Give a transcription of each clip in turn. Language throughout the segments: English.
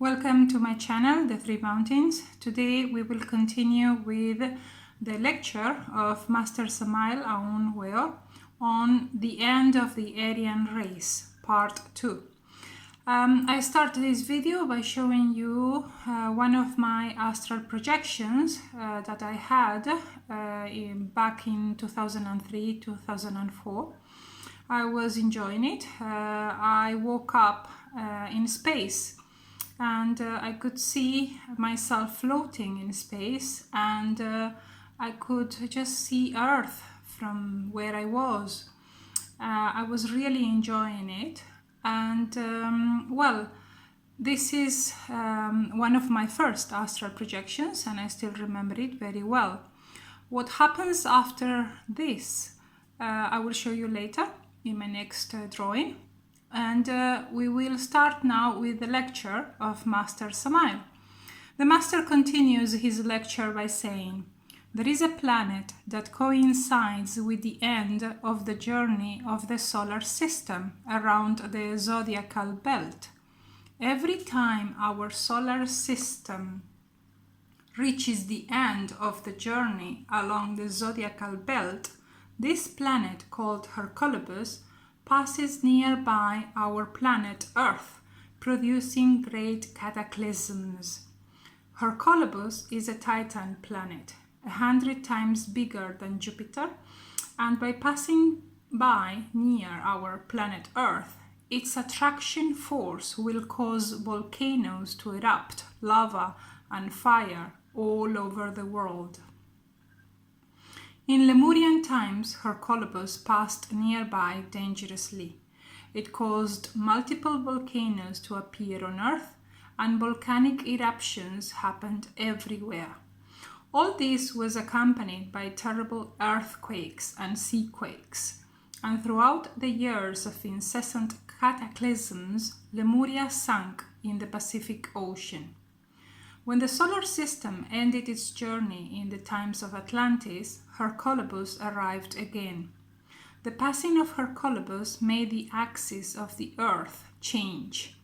Welcome to my channel, The Three Mountains. Today we will continue with the lecture of Master Samael Aoun Weor on the end of the Aryan Race, part 2. I started this video by showing you one of my astral projections that I had back in 2003-2004. I was enjoying it. I woke up in space and I could see myself floating in space, and I could just see Earth from where I was. I was really enjoying it, and this is one of my first astral projections, and I still remember it very well. What happens after this, I will show you later in my next drawing. And we will start now with the lecture of Master Samael. The Master continues his lecture by saying, "There is a planet that coincides with the end of the journey of the solar system around the zodiacal belt. Every time our solar system reaches the end of the journey along the zodiacal belt, this planet called Hercolobus passes nearby our planet Earth, producing great cataclysms. Hercolobus is a Titan planet, 100 times bigger than Jupiter, and by passing by near our planet Earth, its attraction force will cause volcanoes to erupt, lava and fire all over the world. In Lemurian times, Hercolobus passed nearby dangerously. It caused multiple volcanoes to appear on Earth, and volcanic eruptions happened everywhere. All this was accompanied by terrible earthquakes and seaquakes, and throughout the years of incessant cataclysms, Lemuria sank in the Pacific Ocean. When the solar system ended its journey in the times of Atlantis, Hercolobus arrived again. The passing of Hercolobus made the axis of the Earth change.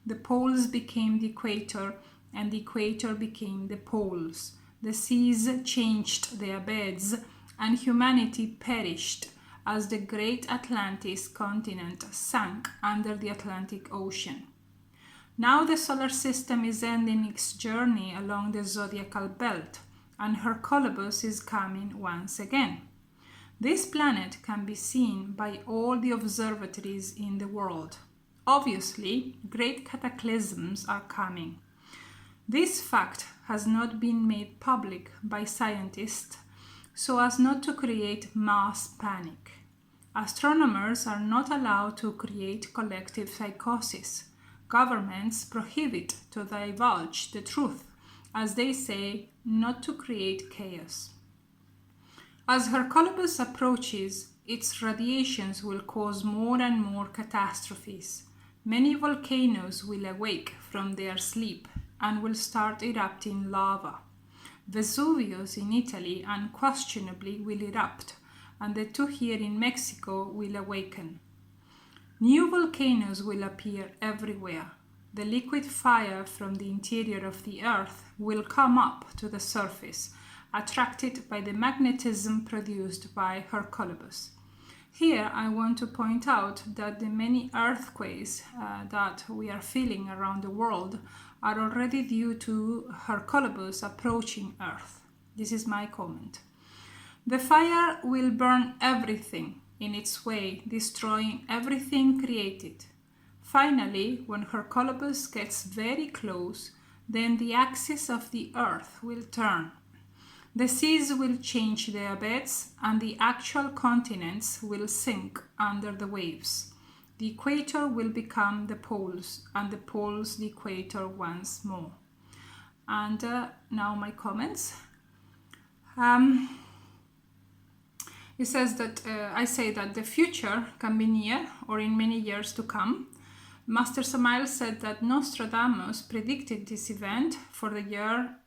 The poles became the equator, and the equator became the poles. The seas changed their beds, and humanity perished as the great Atlantis continent sank under the Atlantic Ocean. Now the solar system is ending its journey along the zodiacal belt, and Hercolobus is coming once again. This planet can be seen by all the observatories in the world. Obviously, great cataclysms are coming. This fact has not been made public by scientists so as not to create mass panic. Astronomers are not allowed to create collective psychosis. Governments prohibit to divulge the truth, as they say, not to create chaos. As Hercolobus approaches, its radiations will cause more and more catastrophes. Many volcanoes will awake from their sleep and will start erupting lava. Vesuvius in Italy unquestionably will erupt, and the two here in Mexico will awaken. New volcanoes will appear everywhere. The liquid fire from the interior of the Earth will come up to the surface, attracted by the magnetism produced by Hercolobus. Here I want to point out that the many earthquakes that we are feeling around the world are already due to Hercolobus approaching Earth. This is my comment. The fire will burn everything in its way, destroying everything created. Finally, when Hercolobus gets very close, then the axis of the Earth will turn. The seas will change their beds, and the actual continents will sink under the waves. The equator will become the poles, and the poles the equator once more. And now my comments. He says that I say that the future can be near or in many years to come. Master Samael said that Nostradamus predicted this event for the year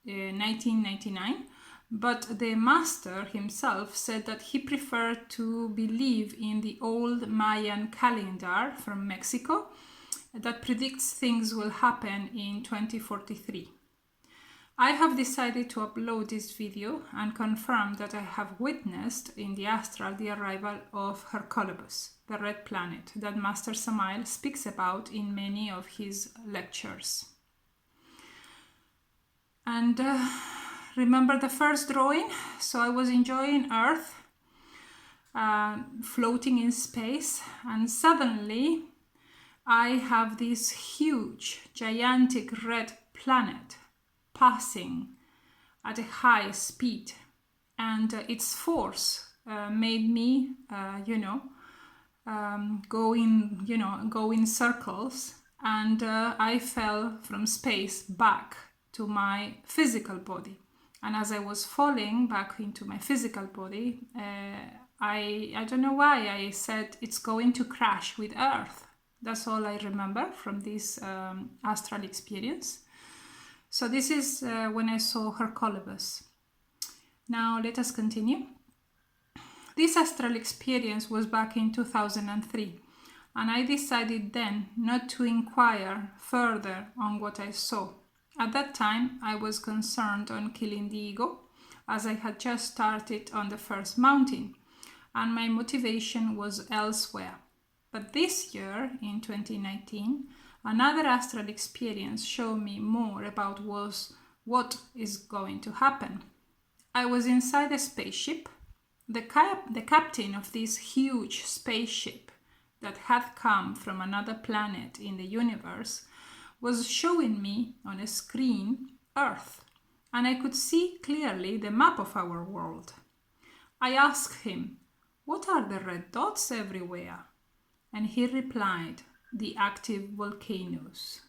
1999, but the Master himself said that he preferred to believe in the old Mayan calendar from Mexico that predicts things will happen in 2043. I have decided to upload this video and confirm that I have witnessed in the astral the arrival of Hercolobus, the red planet that Master Samael speaks about in many of his lectures. And remember the first drawing? So I was enjoying Earth, floating in space, and suddenly I have this huge, gigantic red planet passing at a high speed, and its force made me, go in circles, and I fell from space back to my physical body. And as I was falling back into my physical body, I don't know why I said it's going to crash with Earth. That's all I remember from this astral experience. So this is when I saw Hercolobus. Now let us continue. This astral experience was back in 2003, and I decided then not to inquire further on what I saw. At that time, I was concerned on killing the ego, as I had just started on the first mountain, and my motivation was elsewhere. But this year, in 2019, another astral experience showed me more about what is going to happen. I was inside a spaceship. The captain of this huge spaceship that had come from another planet in the universe was showing me on a screen Earth, and I could see clearly the map of our world. I asked him, "What are the red dots everywhere?" And he replied, "The active volcanoes."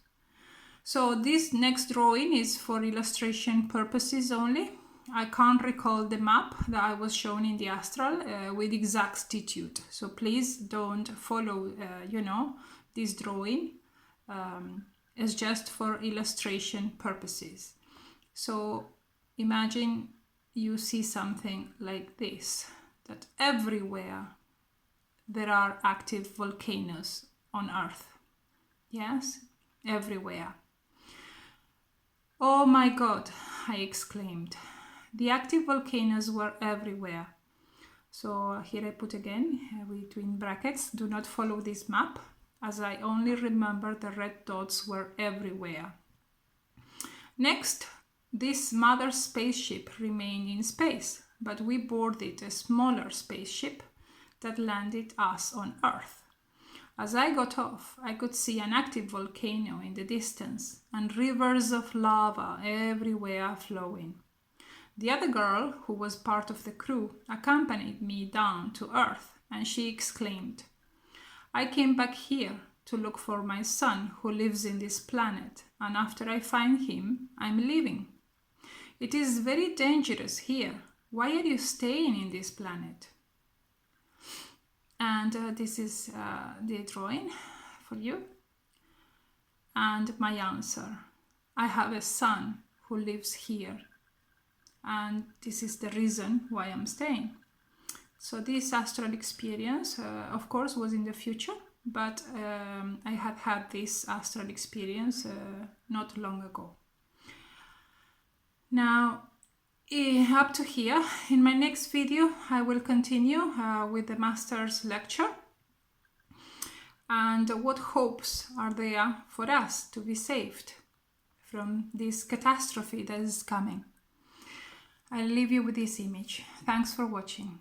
So this next drawing is for illustration purposes only. I can't recall the map that I was shown in the astral with exactitude. So please don't follow, this drawing. It's just for illustration purposes. So imagine you see something like this, that everywhere there are active volcanoes on Earth. Yes, everywhere. "Oh my God," I exclaimed. The active volcanoes were everywhere. So here I put again between brackets, do not follow this map, as I only remember the red dots were everywhere. Next, this mother spaceship remained in space, but we boarded a smaller spaceship that landed us on Earth. As I got off, I could see an active volcano in the distance and rivers of lava everywhere flowing. The other girl, who was part of the crew, accompanied me down to Earth, and she exclaimed, "I came back here to look for my son who lives in this planet, and after I find him, I'm leaving. It is very dangerous here. Why are you staying in this planet?" And this is the drawing for you. And my answer, "I have a son who lives here, and this is the reason why I'm staying." So this astral experience, of course, was in the future, but I had this astral experience not long ago. Now, up to here. In my next video, I will continue with the Master's lecture and what hopes are there for us to be saved from this catastrophe that is coming. I'll leave you with this image. Thanks for watching.